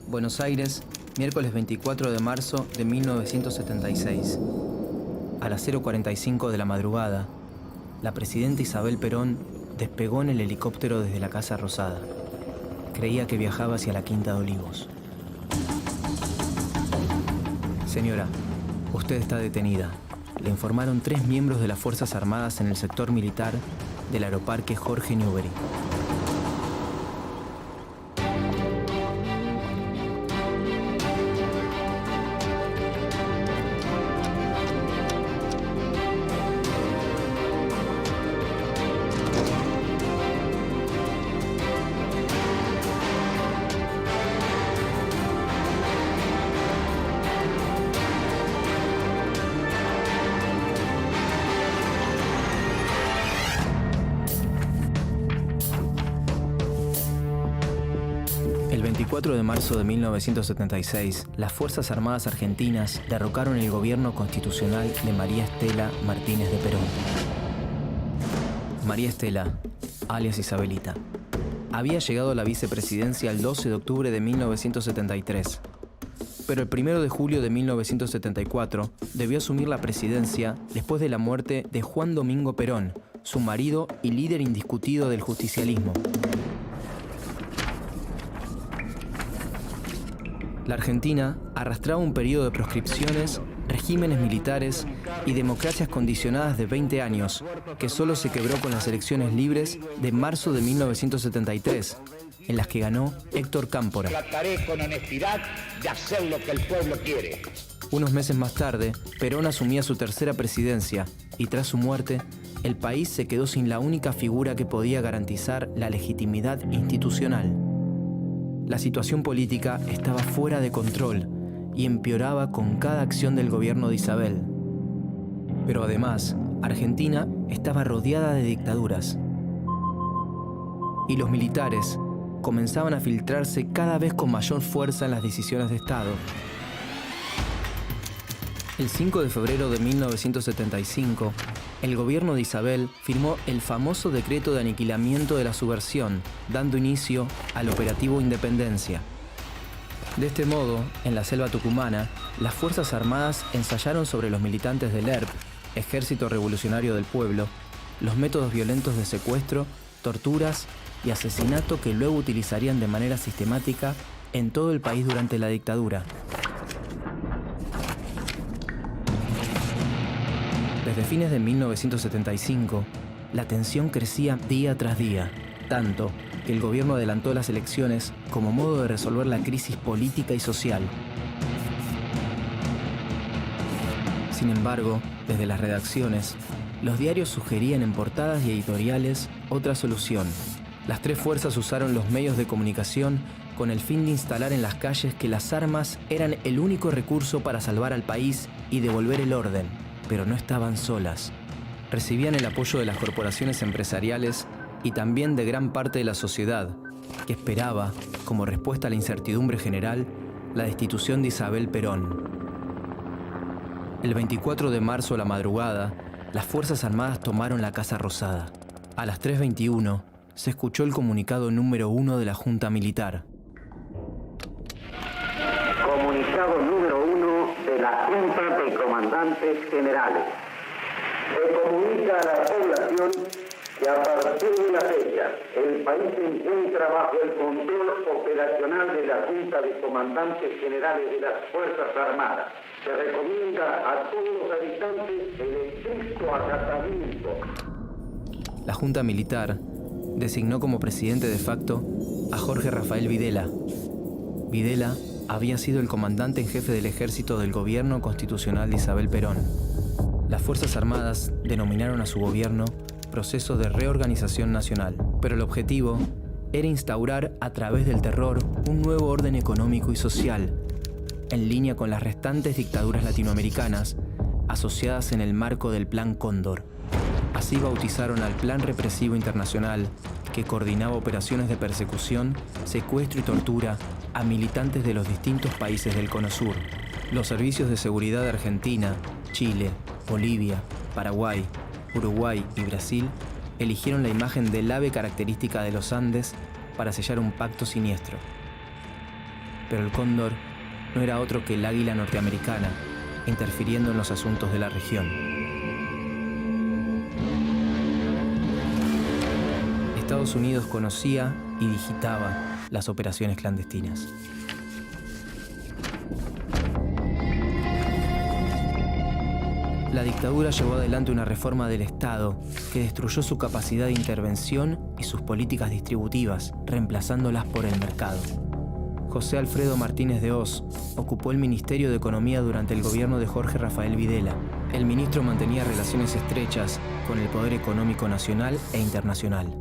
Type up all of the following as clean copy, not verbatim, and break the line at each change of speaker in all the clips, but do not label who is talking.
Buenos Aires, miércoles 24 de marzo de 1976. A las 0:45 de la madrugada, la presidenta Isabel Perón despegó en el helicóptero desde la Casa Rosada. Creía que viajaba hacia la Quinta de Olivos. Señora, usted está detenida. Le informaron 3 miembros de las Fuerzas Armadas en el sector militar del Aeroparque Jorge Newbery. El 24 de marzo de 1976, las Fuerzas Armadas argentinas derrocaron el gobierno constitucional de María Estela Martínez de Perón. María Estela, alias Isabelita, había llegado a la vicepresidencia el 12 de octubre de 1973, pero el 1 de julio de 1974 debió asumir la presidencia después de la muerte de Juan Domingo Perón, su marido y líder indiscutido del justicialismo. La Argentina arrastraba un periodo de proscripciones, regímenes militares y democracias condicionadas de 20 años, que solo se quebró con las elecciones libres de marzo de 1973, en las que ganó Héctor Cámpora.
Trataré con honestidad de hacer lo que el pueblo quiere.
Unos meses más tarde, Perón asumía su tercera presidencia y tras su muerte, el país se quedó sin la única figura que podía garantizar la legitimidad institucional. La situación política estaba fuera de control y empeoraba con cada acción del gobierno de Isabel. Pero además, Argentina estaba rodeada de dictaduras. Y los militares comenzaban a filtrarse cada vez con mayor fuerza en las decisiones de Estado. El 5 de febrero de 1975, el gobierno de Isabel firmó el famoso decreto de aniquilamiento de la subversión, dando inicio al operativo Independencia. De este modo, en la selva tucumana, las Fuerzas Armadas ensayaron sobre los militantes del ERP, Ejército Revolucionario del Pueblo, los métodos violentos de secuestro, torturas y asesinato que luego utilizarían de manera sistemática en todo el país durante la dictadura. Desde fines de 1975, la tensión crecía día tras día, tanto que el gobierno adelantó las elecciones como modo de resolver la crisis política y social. Sin embargo, desde las redacciones, los diarios sugerían en portadas y editoriales otra solución. Las 3 fuerzas usaron los medios de comunicación con el fin de instalar en las calles que las armas eran el único recurso para salvar al país y devolver el orden. Pero no estaban solas. Recibían el apoyo de las corporaciones empresariales y también de gran parte de la sociedad, que esperaba, como respuesta a la incertidumbre general, la destitución de Isabel Perón. El 24 de marzo a la madrugada, las Fuerzas Armadas tomaron la Casa Rosada. A las 3:21 se escuchó el comunicado número 1 de la Junta Militar.
Comunicado número 1 de la Junta de Comandantes Generales. Se comunica a la población que a partir de la fecha el país se encuentra bajo el control operacional de la Junta de Comandantes Generales de las Fuerzas Armadas. Se recomienda a todos los habitantes el estricto acatamiento.
La Junta Militar designó como presidente de facto a Jorge Rafael Videla. Videla había sido el comandante en jefe del ejército del gobierno constitucional de Isabel Perón. Las Fuerzas Armadas denominaron a su gobierno Proceso de Reorganización Nacional, pero el objetivo era instaurar a través del terror un nuevo orden económico y social, en línea con las restantes dictaduras latinoamericanas asociadas en el marco del Plan Cóndor. Así bautizaron al Plan Represivo Internacional, que coordinaba operaciones de persecución, secuestro y tortura a militantes de los distintos países del Cono Sur. Los servicios de seguridad de Argentina, Chile, Bolivia, Paraguay, Uruguay y Brasil eligieron la imagen del ave característica de los Andes para sellar un pacto siniestro. Pero el cóndor no era otro que el águila norteamericana, interfiriendo en los asuntos de la región. Estados Unidos conocía y digitaba las operaciones clandestinas. La dictadura llevó adelante una reforma del Estado que destruyó su capacidad de intervención y sus políticas distributivas, reemplazándolas por el mercado. José Alfredo Martínez de Hoz ocupó el Ministerio de Economía durante el gobierno de Jorge Rafael Videla. El ministro mantenía relaciones estrechas con el poder económico nacional e internacional.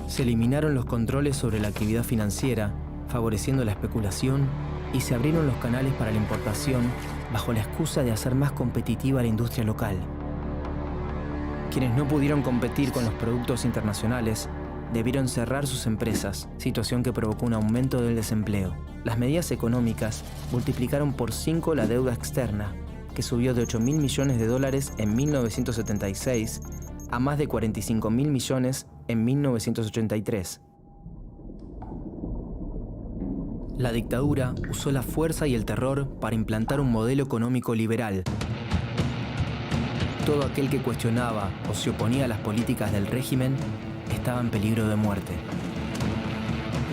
Se eliminaron los controles sobre la actividad financiera, favoreciendo la especulación, y se abrieron los canales para la importación bajo la excusa de hacer más competitiva la industria local. Quienes no pudieron competir con los productos internacionales debieron cerrar sus empresas, situación que provocó un aumento del desempleo. Las medidas económicas multiplicaron por 5 la deuda externa, que subió de $8.000 millones en 1976 a más de $45.000 millones en 1983. La dictadura usó la fuerza y el terror para implantar un modelo económico liberal. Todo aquel que cuestionaba o se oponía a las políticas del régimen estaba en peligro de muerte.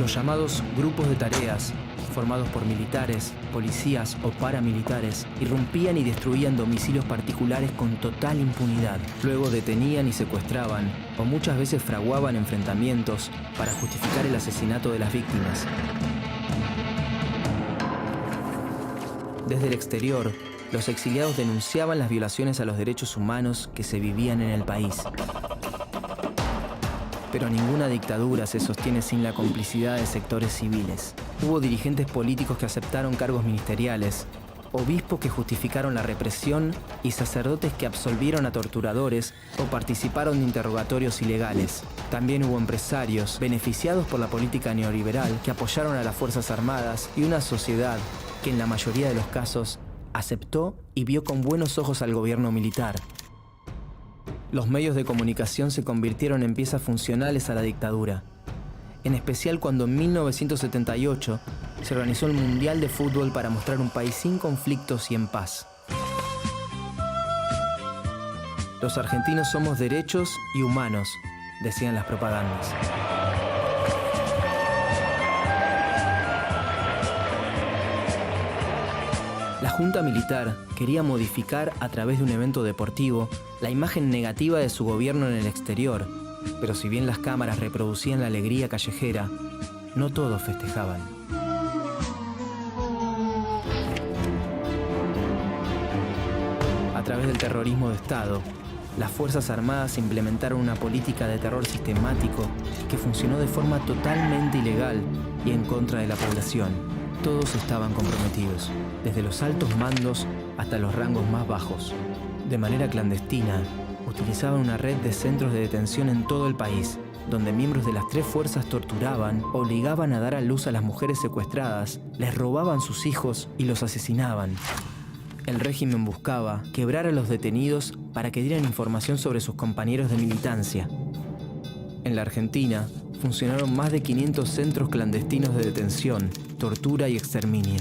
Los llamados grupos de tareas, formados por militares, policías o paramilitares, irrumpían y destruían domicilios particulares con total impunidad. Luego detenían y secuestraban, o muchas veces fraguaban enfrentamientos para justificar el asesinato de las víctimas. Desde el exterior, los exiliados denunciaban las violaciones a los derechos humanos que se vivían en el país. Pero ninguna dictadura se sostiene sin la complicidad de sectores civiles. Hubo dirigentes políticos que aceptaron cargos ministeriales, obispos que justificaron la represión y sacerdotes que absolvieron a torturadores o participaron de interrogatorios ilegales. También hubo empresarios beneficiados por la política neoliberal que apoyaron a las Fuerzas Armadas y una sociedad que en la mayoría de los casos aceptó y vio con buenos ojos al gobierno militar. Los medios de comunicación se convirtieron en piezas funcionales a la dictadura, en especial cuando en 1978 se organizó el Mundial de Fútbol para mostrar un país sin conflictos y en paz. Los argentinos somos derechos y humanos, decían las propagandas. La Junta Militar quería modificar a través de un evento deportivo la imagen negativa de su gobierno en el exterior, pero si bien las cámaras reproducían la alegría callejera, no todos festejaban. A través del terrorismo de Estado, las Fuerzas Armadas implementaron una política de terror sistemático que funcionó de forma totalmente ilegal y en contra de la población. Todos estaban comprometidos, desde los altos mandos hasta los rangos más bajos. De manera clandestina, utilizaban una red de centros de detención en todo el país, donde miembros de las 3 fuerzas torturaban, obligaban a dar a luz a las mujeres secuestradas, les robaban sus hijos y los asesinaban. El régimen buscaba quebrar a los detenidos para que dieran información sobre sus compañeros de militancia. En la Argentina, funcionaron más de 500 centros clandestinos de detención, tortura y exterminio.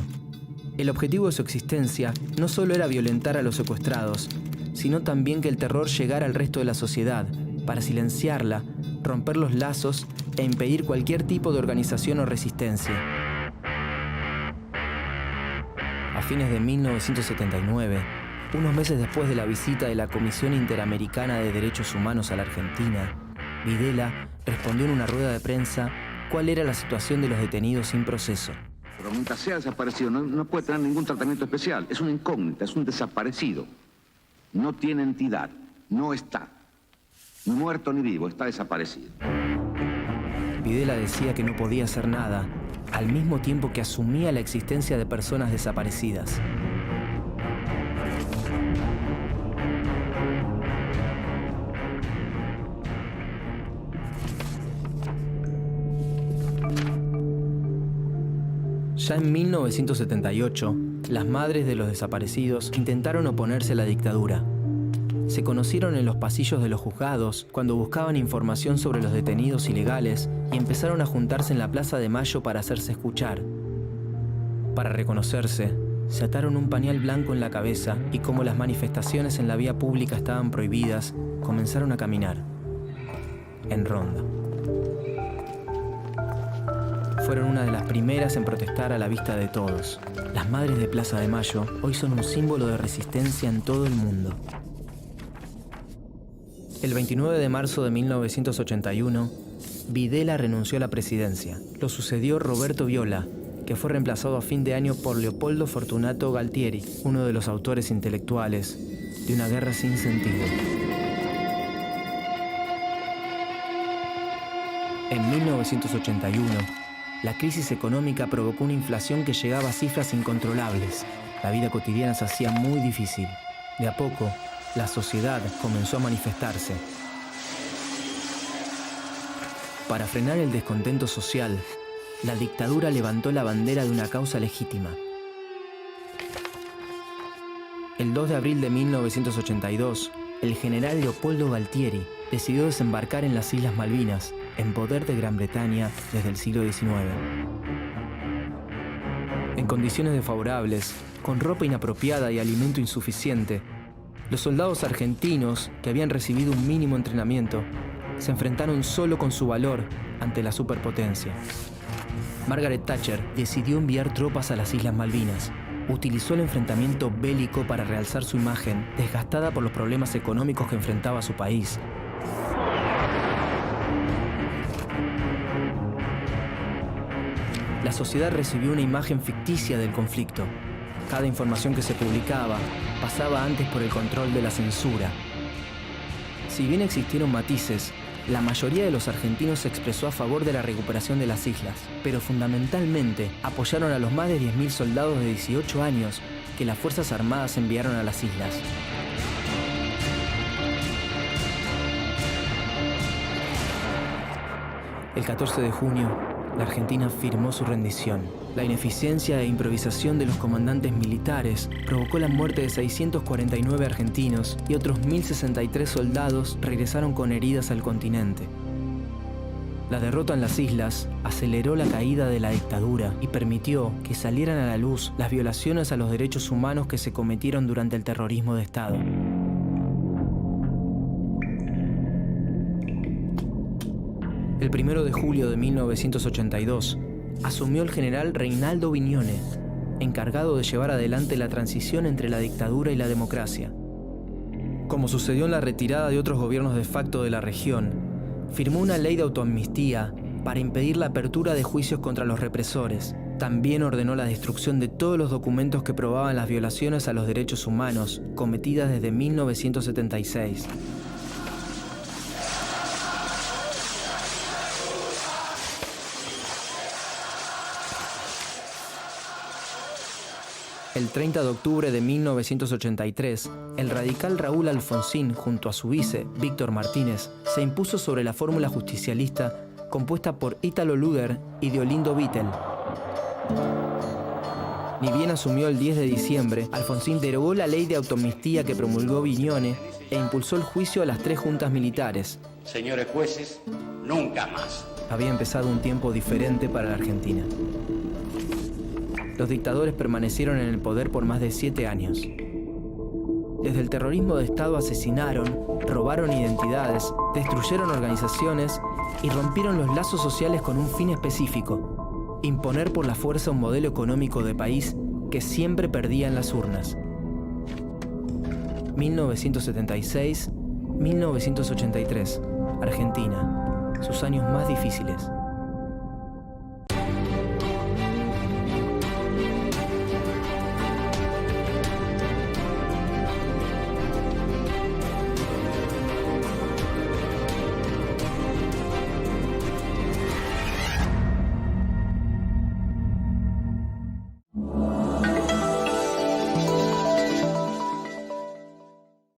El objetivo de su existencia no solo era violentar a los secuestrados, sino también que el terror llegara al resto de la sociedad, para silenciarla, romper los lazos e impedir cualquier tipo de organización o resistencia. A fines de 1979, unos meses después de la visita de la Comisión Interamericana de Derechos Humanos a la Argentina, Videla respondió en una rueda de prensa cuál era la situación de los detenidos sin proceso.
Pero mientras sea desaparecido, no puede tener ningún tratamiento especial. Es una incógnita, es un desaparecido. No tiene entidad, no está. Ni muerto ni vivo, está desaparecido.
Videla decía que no podía hacer nada, al mismo tiempo que asumía la existencia de personas desaparecidas. Ya en 1978, las madres de los desaparecidos intentaron oponerse a la dictadura. Se conocieron en los pasillos de los juzgados cuando buscaban información sobre los detenidos ilegales y empezaron a juntarse en la Plaza de Mayo para hacerse escuchar. Para reconocerse, se ataron un pañal blanco en la cabeza y como las manifestaciones en la vía pública estaban prohibidas, comenzaron a caminar en ronda. Fueron una de las primeras en protestar a la vista de todos. Las madres de Plaza de Mayo hoy son un símbolo de resistencia en todo el mundo. El 29 de marzo de 1981, Videla renunció a la presidencia. Lo sucedió Roberto Viola, que fue reemplazado a fin de año por Leopoldo Fortunato Galtieri, uno de los autores intelectuales de Una guerra sin sentido. En 1981, la crisis económica provocó una inflación que llegaba a cifras incontrolables. La vida cotidiana se hacía muy difícil. De a poco, la sociedad comenzó a manifestarse. Para frenar el descontento social, la dictadura levantó la bandera de una causa legítima. El 2 de abril de 1982, el general Leopoldo Galtieri decidió desembarcar en las Islas Malvinas, en poder de Gran Bretaña desde el siglo XIX. En condiciones desfavorables, con ropa inapropiada y alimento insuficiente, los soldados argentinos, que habían recibido un mínimo entrenamiento, se enfrentaron solo con su valor ante la superpotencia. Margaret Thatcher decidió enviar tropas a las Islas Malvinas. Utilizó el enfrentamiento bélico para realzar su imagen, desgastada por los problemas económicos que enfrentaba su país. La sociedad recibió una imagen ficticia del conflicto. Cada información que se publicaba pasaba antes por el control de la censura. Si bien existieron matices, la mayoría de los argentinos se expresó a favor de la recuperación de las islas, pero fundamentalmente apoyaron a los más de 10.000 soldados de 18 años que las Fuerzas Armadas enviaron a las islas. El 14 de junio, la Argentina firmó su rendición. La ineficiencia e improvisación de los comandantes militares provocó la muerte de 649 argentinos y otros 1.063 soldados regresaron con heridas al continente. La derrota en las islas aceleró la caída de la dictadura y permitió que salieran a la luz las violaciones a los derechos humanos que se cometieron durante el terrorismo de Estado. El 1 de julio de 1982, asumió el general Reinaldo Vignone, encargado de llevar adelante la transición entre la dictadura y la democracia. Como sucedió en la retirada de otros gobiernos de facto de la región, firmó una ley de autoamnistía para impedir la apertura de juicios contra los represores. También ordenó la destrucción de todos los documentos que probaban las violaciones a los derechos humanos cometidas desde 1976. El 30 de octubre de 1983, el radical Raúl Alfonsín, junto a su vice, Víctor Martínez, se impuso sobre la fórmula justicialista compuesta por Ítalo Luder y Deolindo Vittel. Ni bien asumió el 10 de diciembre, Alfonsín derogó la ley de autoamnistía que promulgó Vignone e impulsó el juicio a las 3 juntas militares.
Señores jueces, nunca más.
Había empezado un tiempo diferente para la Argentina. Los dictadores permanecieron en el poder por más de 7 años. Desde el terrorismo de Estado asesinaron, robaron identidades, destruyeron organizaciones y rompieron los lazos sociales con un fin específico: imponer por la fuerza un modelo económico de país que siempre perdía en las urnas. 1976-1983, Argentina, sus años más difíciles.